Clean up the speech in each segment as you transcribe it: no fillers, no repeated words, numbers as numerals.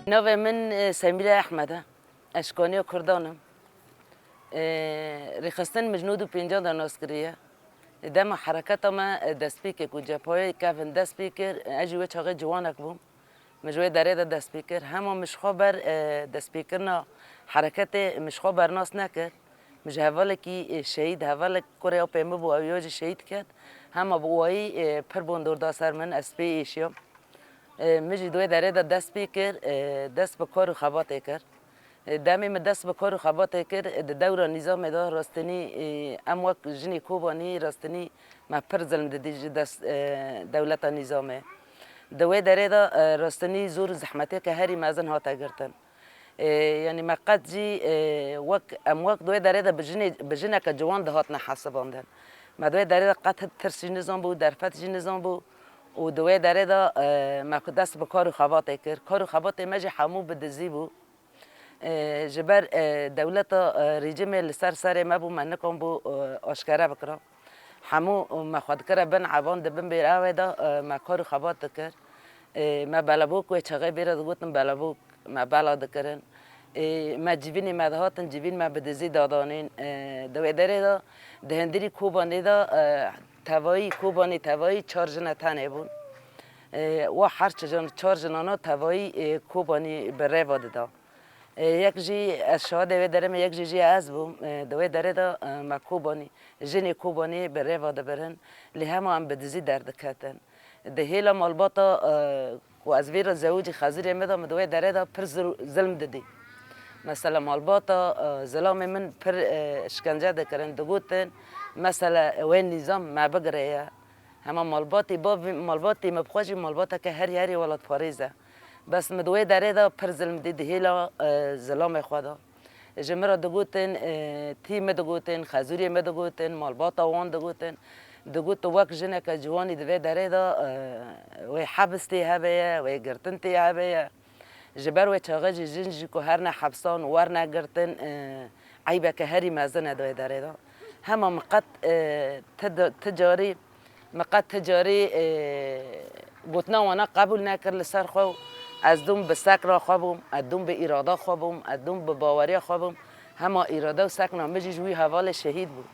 نوه من سمیره احمده اشکانی کردانم ریخستن مجنود و پینجان در ناسکریه دم حرکت ما دست پیکر کو جپای کفن دست پیکر اجوه چاقه جوانک بوم مجوه داره دست پیکر همه مشخوا بر دست پیکر نا حرکت مشخوا بر ناس نکرد مش هواله کی شهید هواله کره او پیمه بو اویاج شهید کرد همه بوایی پر بندور داسر من اسپی ایشیم مجی دوی داره دست پیکر دست به کار و خبات کرد دمی من دست به کار و خبات کرد دور نظام دا راستنی اموک جنی کوبانی راستنی ما پر ظلم دی دست دولت نظامه دوی داره دا راستنی زور زحمتی که هری مازن هاتا گرتن یعنی ما قد جی وک اموک دوی داره دا بجنه که جوان دهات نحاسباندن ما دوی داره دا قطع ترسی نظام بود درفت جی نظام بود و دوی داره دا ما دست به کار و خبات کرد کار و خبات مجی حمو بدزی بود جبر دولت رژیم لسر ما بو من نکن بو آشکاره بکرم همو ما خود کرد بن عوان دبن بیراوی دا ما کار خبات دکر ما بلابوک و چغی بیرد گوتم بلابوک ما بلا دکرن ما جیبینی ما دهاتن جیبین ما بدزی دادانین دوی داره دا دهندری کوبانی دا توایی کوبانی توایی 4 جنه تنه بون و هر چهار جنانا توایی کوبانی بره واده دا یک جی از شهاده دارم یک جی از بوم دوی داره دا ما کوبانی جنی کوبانی بره واده برن لی همه هم بدزی درد کتن ده هیلا مالباتا و از ویر زوجی خزیر میدم دوی داره دا پر ظلم دادی مثلا مالباتا ظلام من پر اشکنجه دکرن دگوتن مثلا وین نظام ما بگره همه مالباتی مبخوشی مالباتا که هری ولاد پاریزه بس مدوی داره دا پر ظلم دید هیلا ظلام خدا جمرا دگوتن تیم دگوتن خزوری دگوتن مالباتا وان دگوت وقت جنه که جوانی دوی داره دا وی حبستی هبه وی گرتنتی هبه جبر وی چاقج جنجی که هر نه حبسان ور نه گرتن عیبه که هری مزنه دوی داره دا همه مقد تجاری گوتنا وانا قبول نکر لسر خو از دوم به سکر خوابم از دوم به اراده خوابم از دوم به باوری خوابم همه اراده و سکر نامجی جوی حوال شهید بود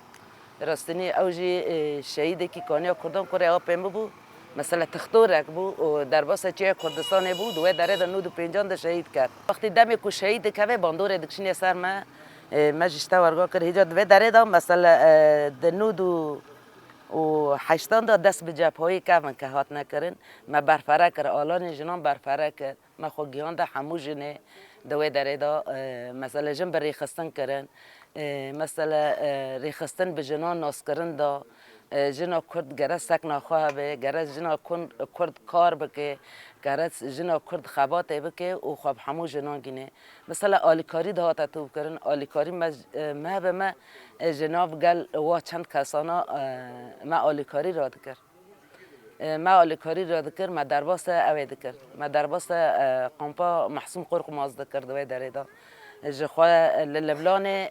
راستنی اوجی شهیدی که کانیا کردان کره آپیم بود مثلا تختورک بود و در باس چیه کردستان بود و داره در 95 ده شهید کرد وقتی دمی کو شهید که باندور دکشنی سر ما مجشتا ورگا کرد هیجاد و داره دا مثلا در 98 دا دست به جبهه‌ای که هات نکردن ما برفره کرد آلان جنان برفره کرد ما خوگیان دا همو جنه دوی داره دا مثلا جن بر ریخستن کردن مثلا ریخستن به جنان ناس کردن دا جنا کرد گرس سک نخواه به گرس جنا کرد کار بکه گرس جنا کرد خبات بکه و خواب همو جنان گینه مثلا آلیکاری ده هات توب کردن آلیکاری ما به ما جناب گل و چند کسانا ما آلیکاری را دکر ما آلیکاری را دکر ما درباس اوی دکر ما درباس قمپا محسوم قرق ماز دکر دوی داره دا جخواه للبلان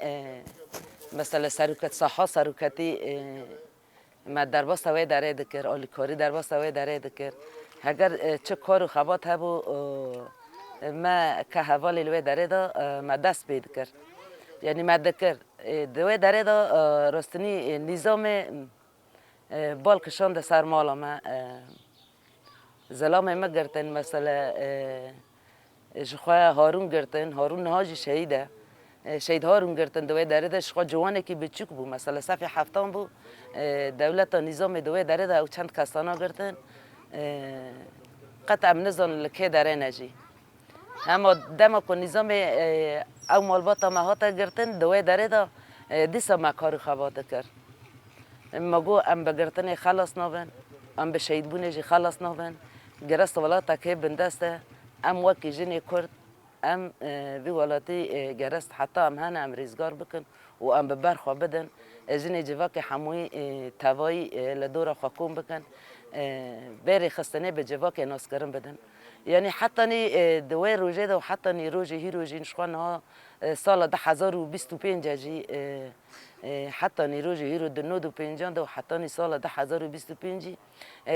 مثلا سروکت صحا سروکتی ما درباس اوی داره دکر آلیکاری درباس اوی داره دکر اگر چه کار و خبات هبو ما که حوالی لوی داره دا ما دست بید کر یعنی ما دکر دوی داره دا راستنی نظام بالکشان ده سر مالا ما ظلام ما گرتن مثلا جخواه هارون گرتن هارون نهاجی شهیده شهید هارون گرتن دوی داره دا شخواه جوانه که بچوک بو مثلا صفی هفتان بو دولت نظام دوی داره دا او چند کسانا گرتن قطع نزان لکه داره نجی اما دما کو نظام او مالباتا ما هاتا گرتن دوی داره دا دیسا ما کار خواد کرد اما گو ام بگرتن خلاص نابن ام به شهید بونجی خلاص نابن گرست ولاتا که بندسته ام وکی جنی کرد ام وی ولاتی گرست حتی ام هنه ام ریزگار بکن و ام ببرخوا بدن جنی جواک حموی توایی لدور خاکوم بکن بری خستنه به جواک ناس کرن بدن یعنی حتی نی دوی روزه دو حتی نی روزه هی روزه نشخوان ها سال 1025 جی حتی نی روزه هی رو 95 دو حتی نی سال 1025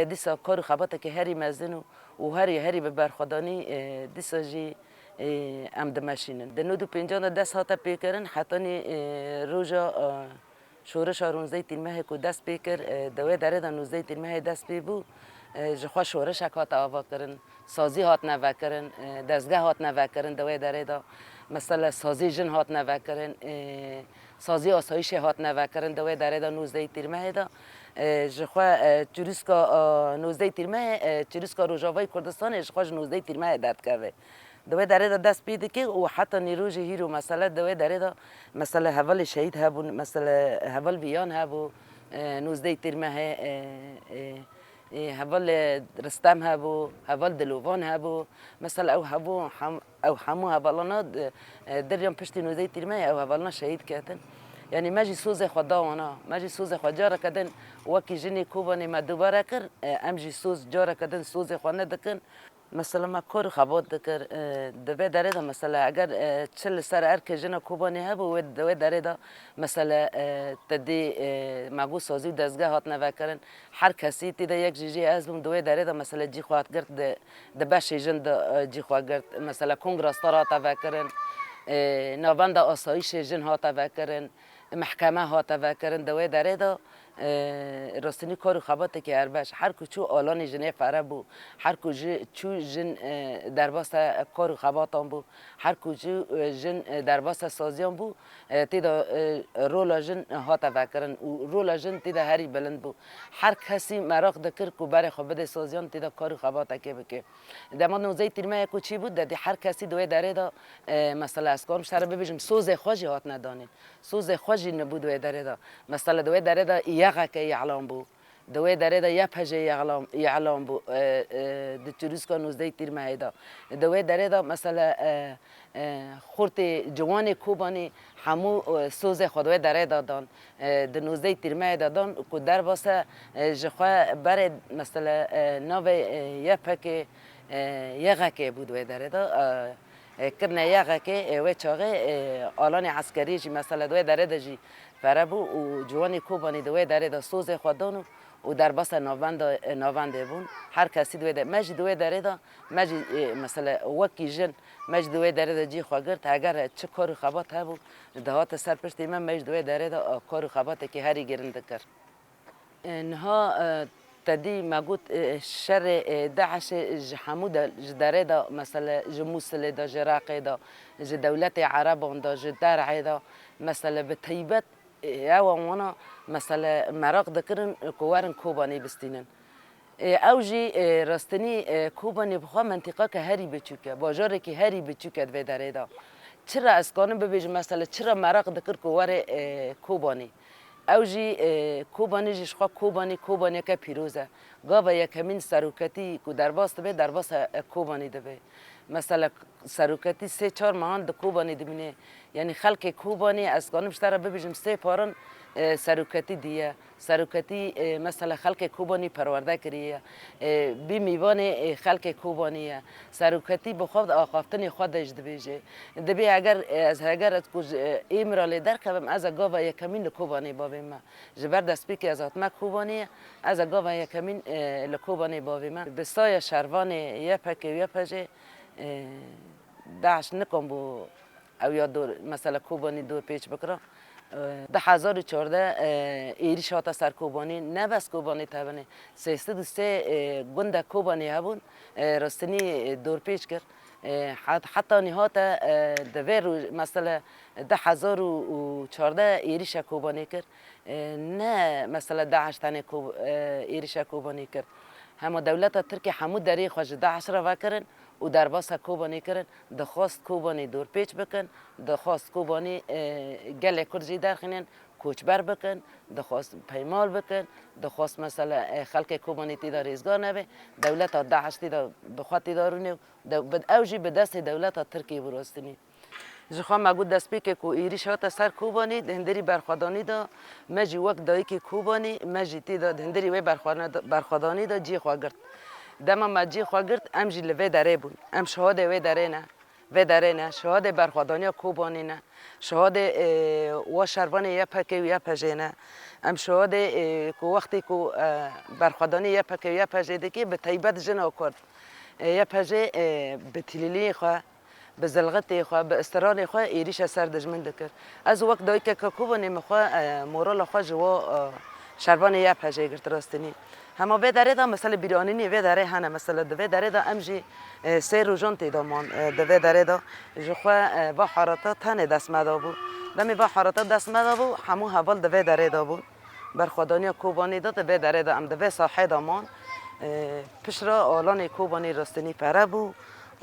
دیسا کار خباته که هری مزنو و هری به برخدانی دیسا جی ام دمشینن دنو دو پنجان دست هاتا پیکرن حتی روژا شورش رونزده تیمه که دست پیکر دوی داره دا 19 تیمه دست پی بو جخوا شورش هات آوا کرن سازی هات نوه کرن دستگاه هات نوه کرن دوی داره دا مثلا سازی جن هات نوه کرن سازی آسایش هات نوه کرن دوی داره دا 19 تیمه دا جخوا چوریسکا 19 تیمه چوریسکا روجاوای کردستان جخوا 19 تیمه داد کرده دوی داره دا دست پیده که و حتی نیروژ هیرو مثلا دوی داره دا مثلا حوال شهید هبون مثلا حوال بیان هبو 19 تیرمه حوال رستم هبو حوال دلوان هبو مثلا او هبو او همو حوالانا دریم پشتی 19 تیرمه او حوالانا شهید کردن یعنی ماجی سوز خدا وانا ماجی سوز خدا جاره کدن وکی جنی کوبانی ما دوباره کر امجی سوز جاره کدن سوز خانه دکن مثلا ما کار خبات دکر دوی داره دا مثلا اگر چل سر ارک جنا کوبانی هبو و دوی داره دا مثلا تدی مگو سازی دستگاه هات نوه کرن هر کسی تیدا یک جیجی از بوم دوی داره دا مثلا جی خواهد گرد دا بش جن دا جی خواهد گرد مثلا کنگراستار هات نوه کرن ناوند آسایش جن هات نوه کرن محکمه هات نوه کرن دوی داره دا راستنی کار خباته که اربش هر کوچو آلان جنه فره بو هر کوچو جن در واسه کار خباتان بو هر کوچو جن در واسه سازیان بو تیدا رولا جن هات وکرن و رولا جن تیدا هری بلند بو هر کسی مراق دکر کو بر خبد سازیان تیدا کار خباته که بکه دما نوزه تیرمه کو چی بود دادی هر کسی دوی داره دا مثلا اسکارم سر ببیجم سوز خوشی هات ندانین سوز خوشی نبود دوی داره دا مثلا دوی داره دا یغک یعلم بو دوی داره دا یه پجه یعلم بو دچوریس که 19 تیرمه دا دوی داره دا مثلا خورت جوان کوبانی همو سوز خودوی داره دادن د 19 تیرمه دادن که در واسه جخوا بر مثلا نو یه پک یغک بود دوی داره دا کرنه یغک و چاقه آلان عسکری جی مثلا دوی داره دا جی فرابو و جوانی کوبانی دوی داره دا سوز خودانو و در بس ناونده بون هر کسی دوی داره مج دوی داره دا مج مثلا وکی جن مج دوی داره دا جی خواگرد اگر چه کار خبات هبو دهات سر پشت من مج دوی داره دا کار خبات که هری گرنده کر انها تدی مگوت شر داعش حمود داره دا مثلا جموسل دا جراقه دا دولت عرب دا درع دا مثلا به طیبت او وانا مثلا مراق دکرن کوارن کوبانی بستینن اوجی راستنی کوبانی بخوا منطقه که هری بچوکه بازار که هری بچوکه و داره دا چرا اسکانم ببیج مثلا چرا مراق دکر کوار کوبانی اوجی کوبانی جش خوا کوبانی که پیروزه گاوا یک همین سروکتی که درباست به درباست کوبانی ده مثلا سروکتی 3-4 ماهان د کوبانی دمینه یعنی خلق کوبانی از کانم شتره ببیجم 3 پارن سروکتی دیه سروکتی مثلا خلق کوبانی پرورده کریه بی میوان خلق کوبانیه سروکتی بخواد آخافتن خودش دبیجه دبی اگر از کج ایمرالی در کبم از گاوا یکمین کوبانی بابیم جبر دست بی که از آتما کوبانیه از گاوا یکمین لکوبانی بابیم بسای شروان یه پکه داعش نکن بو او یا دور مثلا کوبانی دور پیچ بکرم 2014 ایریش هاتا سر کوبانی نه بس کوبانی تابنه 303 گنده کوبانی هبون راستنی دور پیچ کرد حتی نهاتا دویر مثلا 2014 ایریش کوبانی کرد نه مثلا داعش تانه ایریش کوبانی کرد همه دولت ترکی حمود داری خوش داعش را وکرن و در باس کوبانی کردن دخواست کوبانی دور پیچ بکن دخواست کوبانی گل کرجی درخینن کوچبر بکن دخواست پیمال بکن دخواست مثلا خلق کوبانی تیدا ریزگار نبه دولت داعش تیدا بخواد تیدارونه بد اوجی به دست دولت ترکی براستنی جخوام مگود دست بی که ایریش هات سر کوبانی دهندری برخوادانی دا مجی وقت دایی که کوبانی مجی تیدا دهندری وی برخوادانی دا جی خواه گرد دما مجی خواگرد امجی لوی داره بود ام شهاده وی داره نه شهاده برخوادانی کوبانی نه شهاده و شروان یا پکه و یا پجه نه ام شهاده که وقتی که برخوادانی یا پکه و یا پجه دکی به طیبت جن آکرد یا پجه به تلیلی خواه بزلغتي خو باستراني خو ایریش سر دجمن دکر از وقت دای که کوبانی مخو مورال خو جو شربان یه پجه گرت راستنی هما به داره دا مثلا بیرانی به داره هنه مثلا دوی داره دا امجی سه روزان تیدامان دوی داره دا جو خو با حرارت هنه دست مدا بو دمی با حرارت دست مدا بو همو حوال دوی داره دا بو بر خدانی کوبانی دا دوی داره دا ام دوی ساحه دامان پشرا آلان کوبانی راستنی پره بو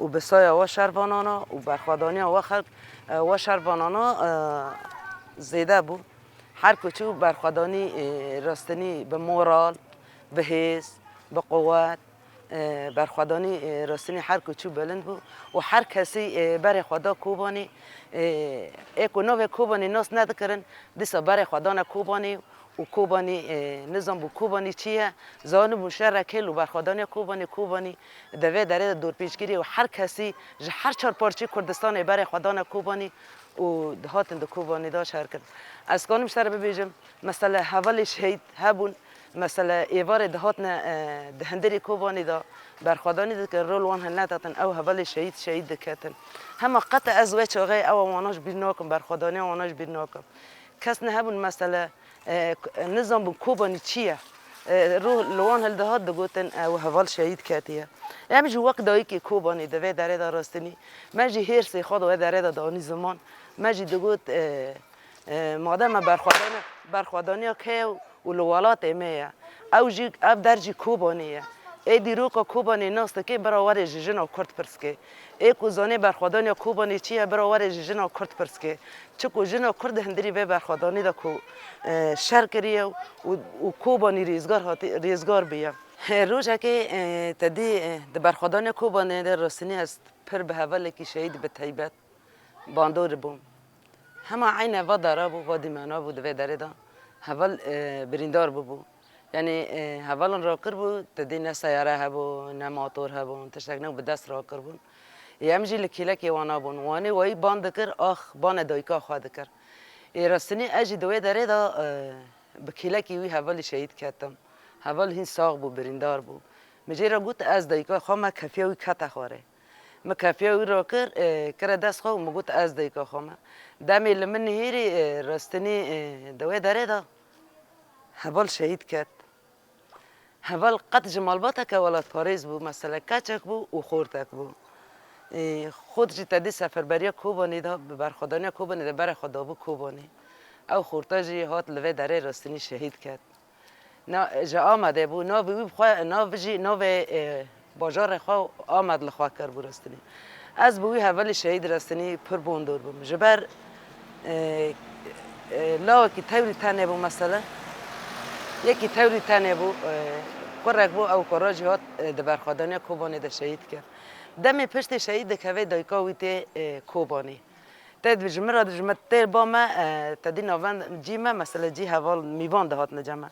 و بسایا و شربانانا و برخوادانی و خلق و شربانانا زیده بود هر کچو برخوادانی راستنی به مورال به حس به قوت برخوادانی راستنی هر کچو بلند بود و هر کسی بر خدا کوبانی اکو نو کوبانی ناس ندکرن دیسا بر خدا کوبانی و کوبانی نظام بو کوبانی چیه زانو مشارکل و برخوادانی کوبانی دوی داره دور پیشگیری و هر کسی هر چهار پارچه کردستان بر خدا کوبانی و دهاتن دو کوبانی دا شرکت از کانم سر ببیجم مثلا حوال شهید هبون مثلا ایوار دهاتن دهندری کوبانی دا برخوادانی دا که رول وان هل نداتن او حوال شهید دکتن همه قطع از وی چاقه او واناش بیرناکم برخوادانی واناش بیرناکم کس نه هبون مثلا نظام بو کوبانی چیه روح لوان هل دهات دگوتن او حوال شهید کاتیه یعنی جو وقت دایی که کوبانی دوی داره دا راستنی مجی هرسی خود و داره دا دانی زمان مجی دگوت مادم برخوادانی که و لوالات میه او جی اب درجی کوبانیه ای دیروکا کوبانی ناست که برای جنا کرد پرسکه ای کوزانی برخوادانی کوبانی چیه برای جنا کرد پرسکه چکو جنا کرد هندری به برخوادانی دا کو شر کریه و کوبانی ریزگار بیه روزه که تدی برخوادانی کوبانی در رسنی است پر به حواله که شهید به تیبت باندور بوم همه عین و داره بو و دیمانا بود و داره دا حوال بریندار بو یعنی حوالن را کر بود تدی نه سیاره هبو نه موتور هبو تشتک نه به دست را کر بود یمجی لکیلکی وانا بون وانی وای باند کر آخ بان دایکا خواد کر رستنی اجی دوی داره دا بکیلکی وی حوال شهید کردم حوال هین ساق بو بریندار بو مجی را گوت از دایکا خواه ما کفیه وی کتا خواره ما کفیه وی را کر دست خواه مگوت از دایکا خواه ما دمی لمن هیری رستنی دوی داره دا حوال شهید کرد حوال قط جمالباتک ولاد پاریز بو مثلا کچک بو و خورتک بو خود جی تدی سفربری کوبانی دا برخوادانی کوبانی دا بر خدا بو کوبانی او خورتا جی هات لوی داره راستنی شهید کرد نا جا آمده بو نا بی بخواه نا بجی نا به باجار خواه آمد لخواه کر بو راستنی از بوی حوال شهید راستنی پر بوندور بو جبر لاو کی توری تنه بو مثلا یکی توری تنه بو کرک بو او کراجی هات دا برخوادانی کوبانی دا شهید کرد دم پشت شهید که دایکا ویته کوبانی تد بجمرا دجمت تر با ما تدی نوان جی ما مثلا جی حوال میوان دهات نجمع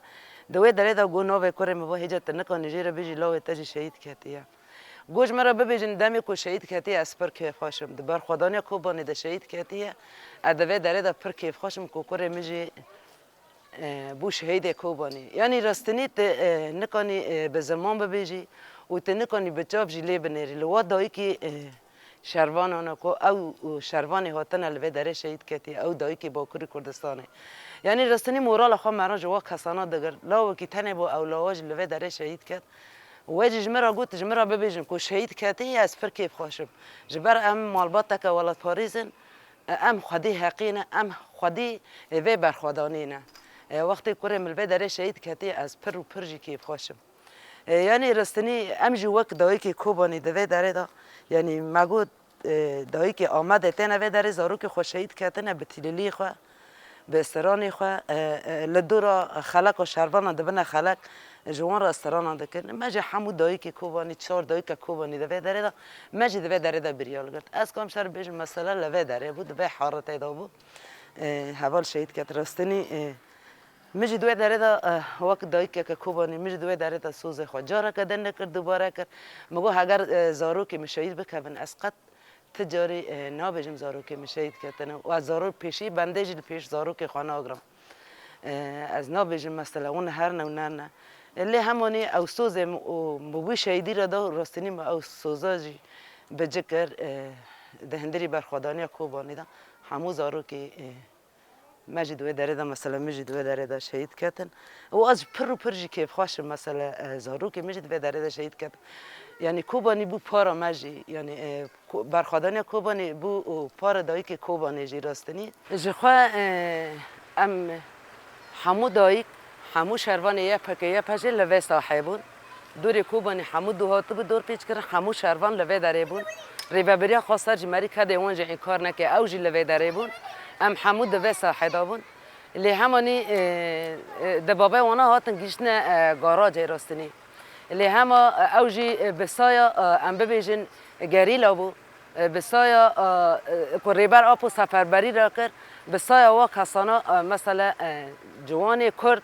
دوی داره دا گو نوه کره مبا هجت نکانی جیره بیجی لاوه تجی شهید کتیه گوش مرا ببیجن دمی کو شهید کتیه از پر کیف خوشم دبر خدانی کوبانی دا شهید کتیه ادوی داره دا پر کیف خوشم کو کره میجی بو شهید کوبانی یعنی راستنی نکانی به زمان ببیجی و تنکانی بچاب جیلی بنری لوا دایی که شروان آنها کو او شروانی هاتن الوی داره شهید کتی او دایی که باکوری کردستانه یعنی رستنی مورال خواه مرا جوا کسانا دگر لاو که تنه با او لاواج الوی داره شهید کت و جمرا گوت جمرا ببیجم کو شهید کتی از پر کیف خوشم جبر ام مالبات تک ولاد پاریزن ام خودی حقینه ام خودی وی برخوادانینه وقتی کرم الوی داره شهید کتی از پر و پرجی کیف خوشم یعنی رستنی امجی وقت دایی که کوبانی دوی داره دا یعنی مگو دایی که آمده تنه وی داره زارو که خوش شهید کتنه به تیلیلی خواه به استرانی خواه لدورا خلق و شروان دبنه خلق جوان را استران دکن مجی همو دایی که کوبانی چهار دایی که کوبانی دوی داره دا مجی دوی داره دا بریال گرد از کام شر بیش مثلا لوی داره بود دوی حارته دا بود حوال شهید کت رستنی مجی دوی داره دا وقت دایی که کوبانی مجی دوی داره دا سوز خود جاره کدن نکرد دوباره کرد مگو اگر زارو که مشهید بکن از قط تجاری نابجم زارو که مشهید کردن و از زارو پیشی بندهجی پیش زارو که خانه آگرم از نابجم مثلا اون هر نه اللي همونی او سوز مبوی شهیدی را دا راستنی ما او سوزاجی بجکر دهندری برخوادانی کوبانی دا همو زارو که مجد و داره دا مثلا مجد و داره دا شهید کردن و از پرجی که خوش مثلا زارو که مجد و داره دا شهید کردن یعنی کوبانی بو پارا مجی یعنی برخوادانی کوبانی بو پارا دایی که کوبانی جی راستنی جخوا ام همو دایی همو شروان یه پکه لوه صاحبون دوری کوبانی همو دوهاتو به دور پیچ کردن همو شروان لوه داره بون ریبابریا خواستر جماری کده اونجا این کار نکه اوجی لوه داره بون ام همو دوه صاحبا بون اللي همانی دبابه وانا هاتن گیشن گاراج راستنی اللي هما اوجي بسايا ام ببيجن جريلا بو بسايا قريبر ابو سفربري راكر بسايا واك حسنا مثلا جواني كرد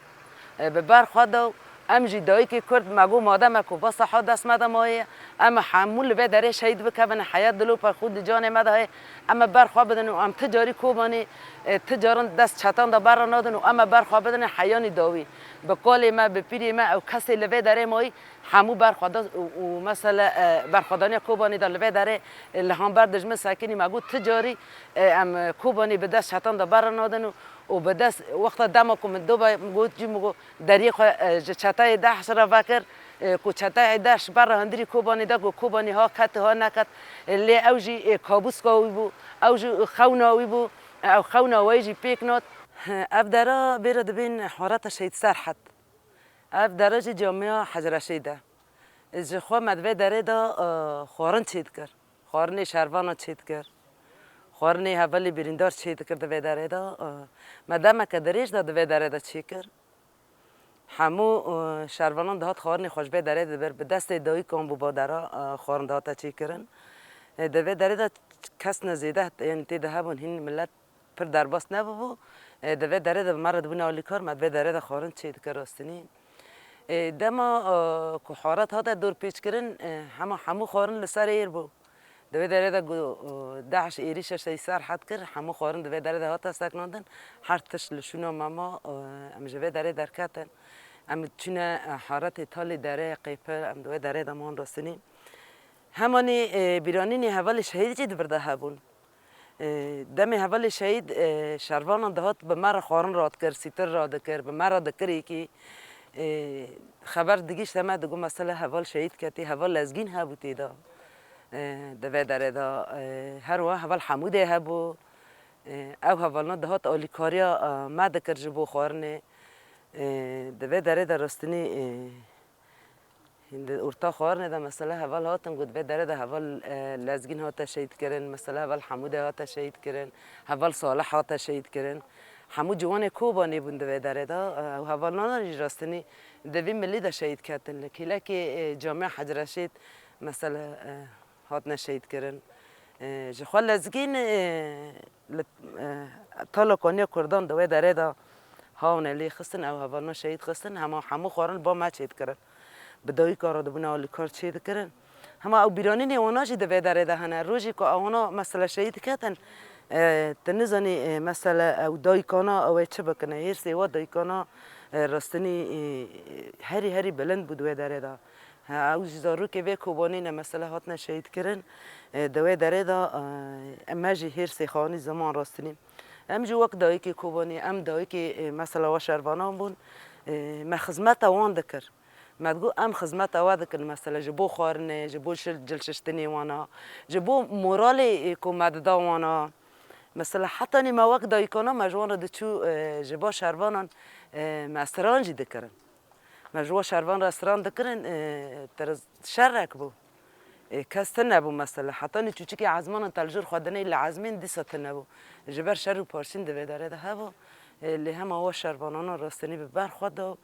ببر خدو ام جي دايكي كرد مگو ماده مکو با صحا دست مده مایه اما حمول به دره شهید بکبن حیات دلو پر خود جان مده اما برخوا بدن و ام تجاری کوبانی تجارن دست چتان دا بر نادن و اما برخوا بدن حیانی داوی به قول ما به پیری ما او کسی لوی دره مای همو برخوا و مثلا برخوادانی کوبانی دا لوی دره لهم بردش مساکنی مگو تجاری ام کوبانی به دست چتان دا بر نادن و به دست وقت دمکو من دو با جی مگو دریق چتای ده شرا فکر کو چتای دهش بر هندری کوبانی دا کوبانی ها کت ها نکت لی اوجی کابوس کوی بو اوجی خوناوی بو او خوناوی جی پیکنات افدرا بیرد بین حارت شهید سرحد افدرا جی جامعه حجر شیده از خو مدوی داره دا خورن چید کر خورن شروان چید کر خورنی حوالی بریندار چید کرد دوی داره دا مدام که دریش دا دوی داره دا چی کرد همو شروانان دهات خورنی خوشبه داره دا بر به دست دایی کن بو بادرها خورن دهات چی کرن دوی داره دا کس نزیده یعنی تیده هبون هین ملت پر درباس نبو دوی داره دا مرد بونه آلی کار مدوی داره دا خورن چید کرد راستنی دما که حارت ها دا دور پیچ کرن همو خورن لسر ایر بو دوی داره دا داعش ایریش شی سر حد کرد همو خورن دوی داره دا هات استکناندن هر تش لشونا ماما ام جوی داره درکتن ام چونه حارت تالی داره قیپر ام دوی داره دا مان راستنی همانی بیرانینی حوال شهید جید برده هبون دمی حوال شهید شروانان دهات به مر خورن راد کرد سیتر راد کرد به مر راد کری که خبر دیگیش تمه دگو مثلا حوال شهید کتی حوال لزگین هبوتی دا دوی داره دا هر وقت حوال حموده هبو او حوالنا دهات آلیکاریا مده کر جبو خورنه دوی داره دا راستنی ارتا خورنه دا مثلا حوال هاتن گود دوی داره دا حوال لزگین هاتا شهید کرن مثلا حوال حموده هاتا شهید کرن حوال صالح هاتا شهید کرن همو جوان کوبانی بون دوی داره دا او حوالنا راستنی دوی ملی دا شهید کردن لکی جامعه حجر شهید مثلا هات نشهید کردن جخوال لزگین طالقانی کردان دوی داره دا هاونه لی خستن او هوالنا شهید خستن همو خورن با ما شهید کردن بدایی کار دو بنا آلی کار شهید کردن همه او بیرانی نیوانا جی دوی داره دا هنه روژی که اونا مثلا شهید کردن تنزانی مثلا او دایکانا او چه بکنه هر سیوا دایکانا راستنی هری بلند بود دوی داره دا او زارو که به کوبانی نه مثلا هات نشهید کردن دوی داره دا امجی هر سی خانی زمان راستنی ام جو وقت دایی که کوبانی ام دایی که مثلا و شروانان بون ما خدمت وان دکر مدگو ام خدمت وان دکر مثلا جبو خارنه جبو جلششتنی وانا جبو مورالی کو مددا وانا مثلا حتی نما وقت دایی کنا مجوان دچو جبا شروانان مسترانجی دکرن مجوا شروان رستوران دکرن تر شرک بو کس نبو مثلا حتی نیچوچی که عزمان تلجور خودنه لعزمین دیست نبو جبر شر و پارسین دوی داره ده هوا اللي هم هو شروانان راستنی به برخواد و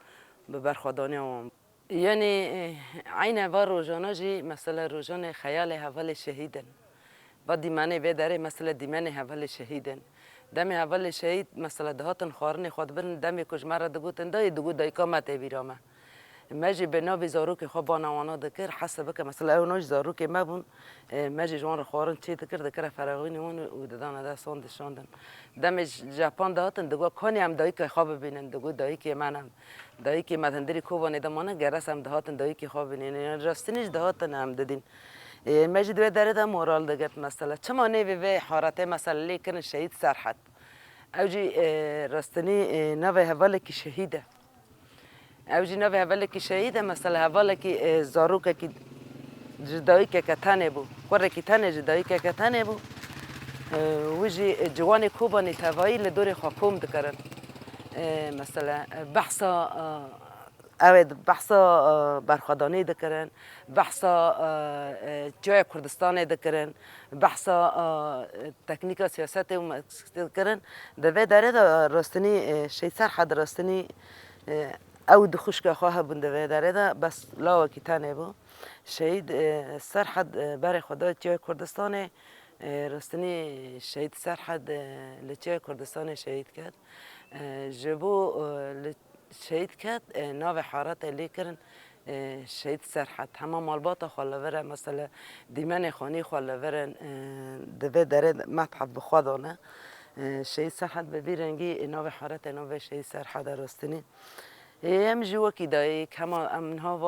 به برخوادانی هم یعنی عین و روزانه جی مثلا روزانه خیال حوال شهیدن و دیمانه به داره مثلا دیمانه حوال شهیدن دم حوال شهید مثلا دهاتن خارن خود برن دم کجمره دگوتن دگو دایکامت بیرامه ماجی بنابی زاروک خواب بانوانا دکر حسب که مثلا اوناش زاروک ما بون ماجی جوان رو خورن چی دکر فراغینی اون و دادن ده ساند شاندن دم ژاپن دهاتن دگو کانی هم دایی که خواب ببینن دگو دایی که منم دایی که مدندری کوبانی دمانه گرس هم دهاتن دایی که خواب ببینن راستینش دهاتن هم دادین مجد و داره دا مورال دگت مثلا چما نیوی و حارته مثلا لیکن شهید سرحد اوجی راستنی نوی حواله کی شهیده اوجی نوی حواله کی شهیده مثلا حواله کی زاروکه کی جدایی که کتنه بو قره کی تنه جدایی که کتنه بو وجی جوان کوبانی توایی لدور حکوم دکرن مثلا بحثا اوید بحثا برخوادانی دکرن بحثا جای کردستان دکرن بحثا تکنیک سیاست و دکرن دوی داره دا راستنی شهید سرحد راستنی او دخوش که خواه بون دوی داره دا بس لاو کی تنه بو شهید سرحد برای خدا جای کردستان راستنی شهید سرحد لچه کردستان شهید کرد جبو شهید کرد ناو حارت لیکرن شهید سرحد همه مالبات خالوره مثلا دیمن خانی خالورن دوی داره متحف بخوادانه شهید سرحد ببیرنگی ناو حارت ناو شهید سرحد راستنی هم جوا کی دایی کما امنها و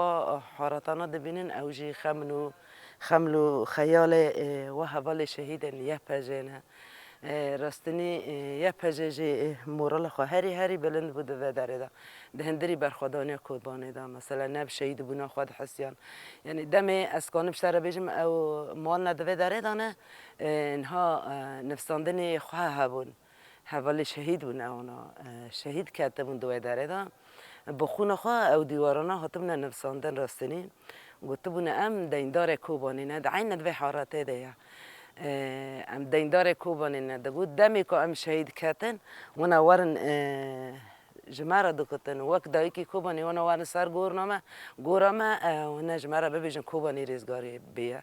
حارتانا دبینن اوجی خملو خیال و حوال شهید یه پجینه راستنی یه پجیجی مورال خو هری بلند بوده و داره دا دهندری برخوادانی کودبانی دا مثلا نب شهید بونا خود حسیان یعنی دمی از کانب سر بیجم او مال ندوه داره دانه انها نفساندنی خواه هبون حوال شهید بون اونا شهید کرده بون دوه داره دا بخون خواه او دیوارانا هاتمنا نفساندن راستنی گفته بونه ام دیندار کوبانی نه دعین ندوه حارته ده ام دیندار کوبانی نه دگو دمی که ام شهید کتن ونا ورن جمعه دکتن وقت دایی که کوبانی ونا ورن سر گورنامه ونا جمعه ببیجن کوبانی ریزگاری بیه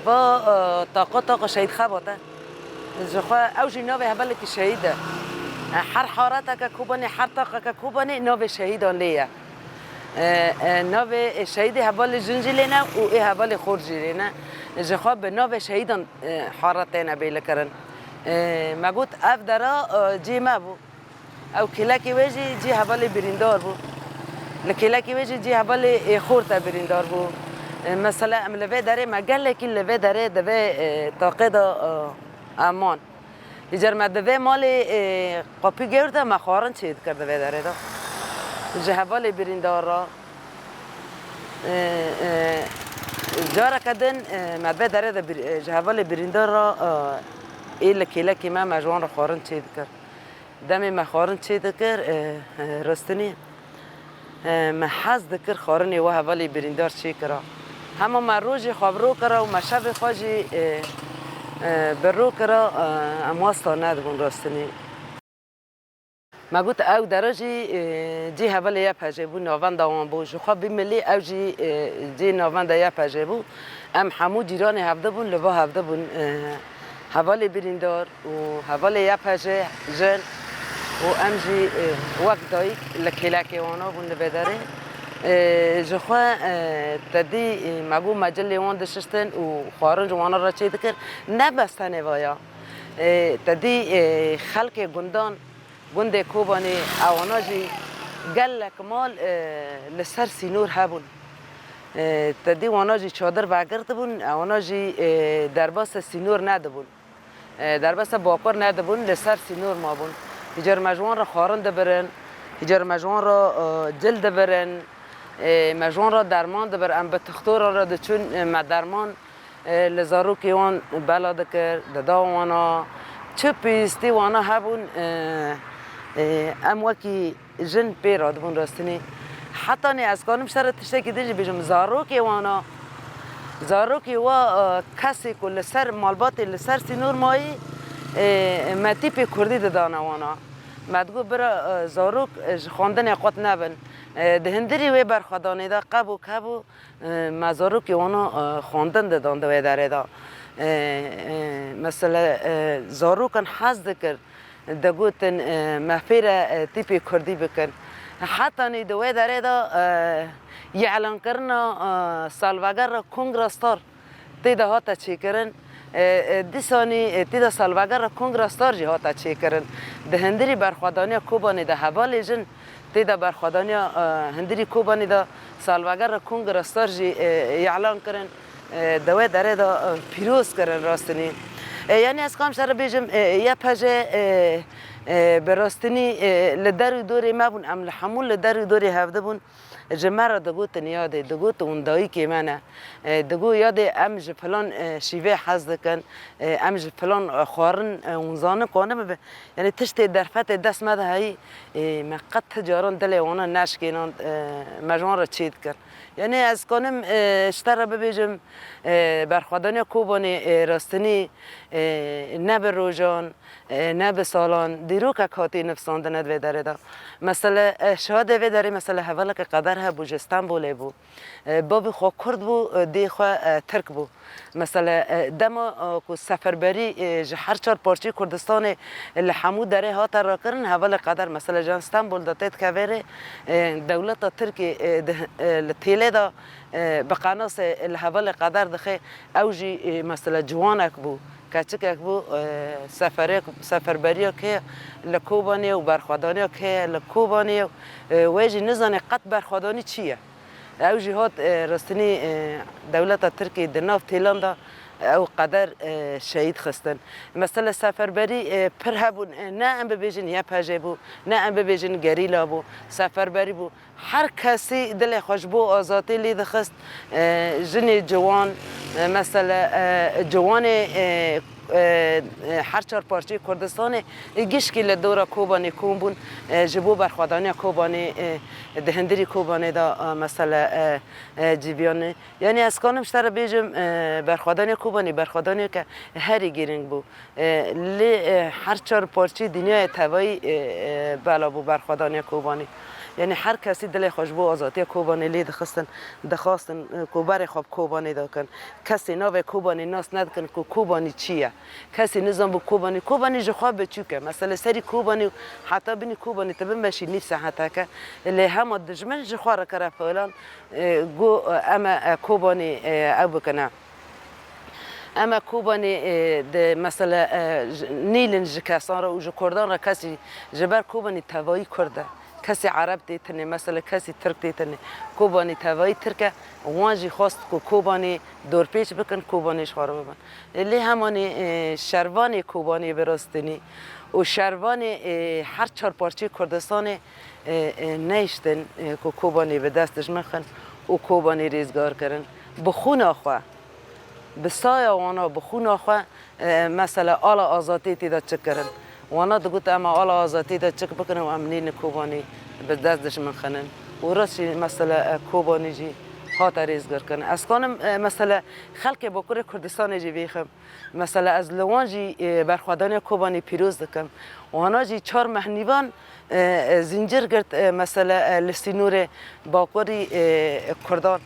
و طاقه شهید خباته جخوا اوجی نوی هبل که شهیده هر حارت که کوبانی هر طاقه که کوبانی نوی شهیدان لیه نوی شهید هبل جنجلینه و ای هبل خورجیلینه جخوا به نوی شهیدان حارتینه بیل کرن ما گوت اف درا جی ما بو او کلاکی ویجی جی هبل بریندار بو لکلاکی ویجی جی هبل خورتا بریندار بو مثلا ام لوی داره مگل کی لوی داره دوی طاقه دا امان یجر ما دوی مال قاپی گرده مخارن چید کرده دوی داره دا جهوال بریندار را جارا کدن مدبه داره دا جهوال بریندار را ایل کلکی ما مجوان را خارن چید کرد دمی ما خارن چید کرد رستنی ما حز دکر خارنی و هوالی بریندار چی کرا همه ما روزی خواب رو کرا و ما شب خواجی بر رو کرا امواستا ندگون رستنی ما گفت او درجی جی هوال یا پجه بو ناوند آن بو جخواب بیملی او جی ناوند یا پجه بو ام همو جیران هفته بون لوا هفته بون هوال بریندار و هوال یا پجه جن و ام جی وقت دایی لکیلکی وانا بون لبداره جخوا تدی مگو مجله وان دشتن و خارن جوانا را چه دکر نبستنه وایا تدی خلق گندان گنده کوبانی اواناجی گل کمال لسر سینور هبون تدی واناجی چادر وگرد بون اواناجی درباس سینور ندبون درباس باقر ندبون لسر سینور ما بون هجر مجوان را خارن دبرن هجر مجوان را جلد دبرن مجوان را درمان دبر ام به تختور را دچون ما درمان لزاروکی وان بلا دکر ددا وانا چه پیستی وانا هبون ام وکی جن پیراد بون راستنی حتی نی از کانم سر تشته که دیجی بیجم زاروکی وانا زاروکی و کسی که لسر مالباتی لسر سینور مایی ما تیپی کردی ددانا وانا مدگو برا زاروک خواندن قط نبن دهندری وی برخوادانی دا قبو کبو ما زاروکی وانا خواندن ددان دوی داره دا مثلا زاروکن حز دکر دگوتن مفیر تیپی کردی بکن حتی نی دوی داره دا یعلن کرنا سالوگر کنگرستار تیده هاتا چی کرن دیسانی تیده سالوگر کنگرستار جی هاتا چی کرن ده هندری برخوادانی کوبانی ده حوالی جن تیده برخوادانی هندری کوبانی ده سالوگر کنگرستار جی اعلان کرن دوای داره دا پیروز کردن راستنی یعنی از کام شر بیجم یا پجه براستنی لدر دوری ما بون ام لحمول لدر دوری هفته بون جمره دگوت نیاده دگوت اون دایی که منه دگو یاده امج فلان شیوه حز کن امج فلان خارن اون زانه کنه یعنی تشت درفت دست مده هایی مقت تجاران دل اونا نشکینان مجموعه را چید کن یعنی از کنم اشتر ببیجم برخوادانی کوبانی راستنی نه به روزان نه به سالان دیرو که کاتی نفسان دند و داره دا مثلا شاده و داره مثلا حواله که قدر ها بوجستان بوله بو بابی خو کرد بو دی خو ترک بو مثلا دما کو سفربری هر چهار پارچه کردستان لحمو داره ها تر کردن حواله قدر مثلا جان استانبول داتت که وره دولت ترکی تیله دا بقناص الحواله قدر دخه اوجی مثلا جوانک بو کچک بو سفربری که لکوبانی و برخوادانی که لکوبانی ویجی نزانه قط برخوادانی چیه او جهات راستنی دولت ترکی دناف تیلاندا او قدر شهید خستن مثلا سفربری پر هبون نه ام ببیجن یا پاجه بو نه ام ببیجن گریلا بو سفربری بو هر کسی دل خوشبو آزادی لید خست جن جوان مثلا جوان هر چهار پارچه کردستان گیشکی لدورا کوبانی کومبون جبو برخوادانی کوبانی دهندری کوبانی دا مثلا جیبیانه یعنی از کانم شتر بیجم برخوادانی کوبانی برخوادانی که هری گیرنگ بو لی هر چهار پارچه دنیای توایی بالا بو برخوادانی کوبانی یعنی هر کسی دل خوشبو آزادی کوبانی لید خستن دخواستن کوبر خوب کوبانی دکن کسی ناو کوبانی ناس ندکن کو کوبانی چیه کسی نظام بو کوبانی جخواب بچوکه مثلا سری کوبانی حتی بینی کوبانی تبین بشی نیست حتی که اللي هم دجمن جخوار کرا فلان گو اما کوبانی او بکنه اما کوبانی مثلا نیلن جکسان را و جکردان را کسی جبر کوبانی توایی کرده کسی عرب دیتنه مثلا کسی ترک دیتنه کوبانی توایی ترکه وانجی خواست که کوبانی دور پیش بکن کوبانیش خارو ببن لی همانی شروان کوبانی براستنی و شروان هر چهار پارچه کردستان نیشتن که کوبانی به دستش مخن و کوبانی ریزگار کردن بخون آخواه بسای وانا بخون آخواه مثلا آل آزادی تیدا چک کردن وانا دگوت اما آل آزادی دا چک بکنن و امنین کوبانی به دستش منخنن و راستی مثلا کوبانی جی هات ریزگار کنن از کانم مثلا خلق باکور کردستان جی بیخم مثلا از لوان جی برخوادانی کوبانی پیروز دکم وانا جی چهار مهنیوان زنجیر گرد مثلا لسینور باکوری کردان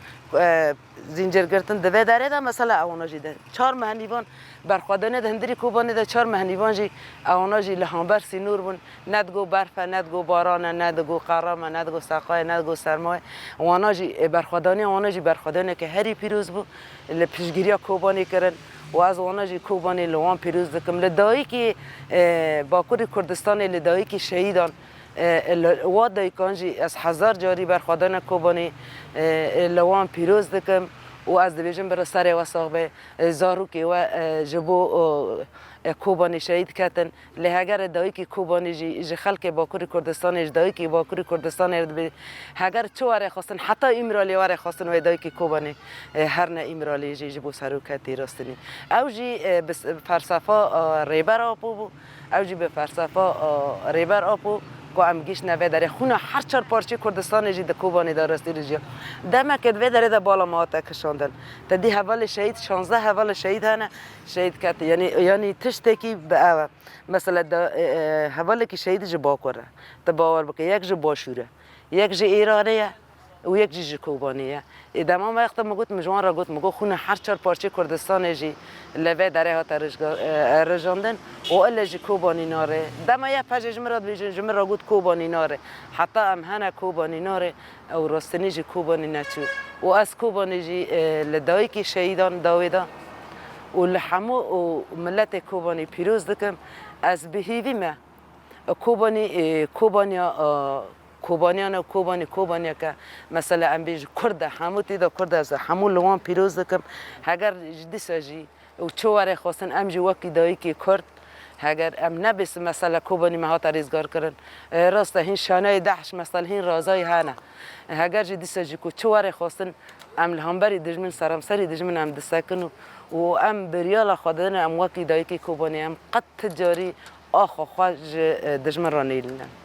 زنجیر گرتن دوه داره دا مثلا اونا جی ده چهار مهنیوان برخوادانه دهندری کوبانی ده چهار مهنیوان جی اونا جی لحانبر سینور بون ندگو برفه ندگو بارانه ندگو قرامه ندگو سقای ندگو سرمایه اونا جی برخوادانی اونا جی برخوادانه که هری پیروز بو لپشگیری کوبانی کرن و از اونا جی کوبانی لوان پیروز دکم لدایی که باکوری کردستان لدایی که شهیدان وادای کانجی از هزار جاری برخوادان کوبانی لوان پیروز دکم و از دیویژن بر سر و صاحب زاروکی و جبو کوبانی شهید کردن لهگر دایی که کوبانی جی خلق باکوری کردستان دایی که باکوری کردستان هگر چه واره خواستن حتی ایمرالی واره خواستن و دایی که کوبانی هر نه ایمرالی جی جبو سروکتی راستنی او جی فلسفه ریبر آپو بو او جی به فلسفه ریبر آپو کو ام گیش نوه داره خونه هر چهار پارچه کردستان جی د کوبانی دارستی رجیا دم که دوه داره د بالا ماته کشاندن تا دی حوال شهید 16 حوال شهید هنه شهید کت یعنی تشته کی به مثلا د حوال کی شهید ج باکوره تا باور بک یک ج باشوره یک ج ایرانیه و یک جی کوبانیه ادامه وقت مگوت مجوان را گوت مگو خونه هر چهار پارچه کردستان جی لوه داره ها رجاندن و الا جی کوبانی ناره دما یه پاج جمرات بیجن جمر را گوت کوبانی ناره حتی ام هنه کوبانی ناره او راستنی جی کوبانی نچو و از کوبانی جی لدایی که شهیدان داویدا و لحمو و ملت کوبانی پیروز دکم از بهیوی ما کوبانی کوبانیان و کوبانی که مثلا ام بیج کرد همو تیدا کرد از همون لوان پیروز کم اگر جدی ساجی و چواره خواستن ام جو وکی دایی که کرد اگر ام نبیس مثلا کوبانی مهات ریزگار کردن راست هین شانه دهش مثلا هین رازای هانه اگر جدی ساجی کو چواره خواستن ام لهمبری دجمن سرم سری دجمن ام دسکنو و ام بریال خودن ام وکی دایی که کوبانی ام قد تجاری آخو خواج دجمن رانیلن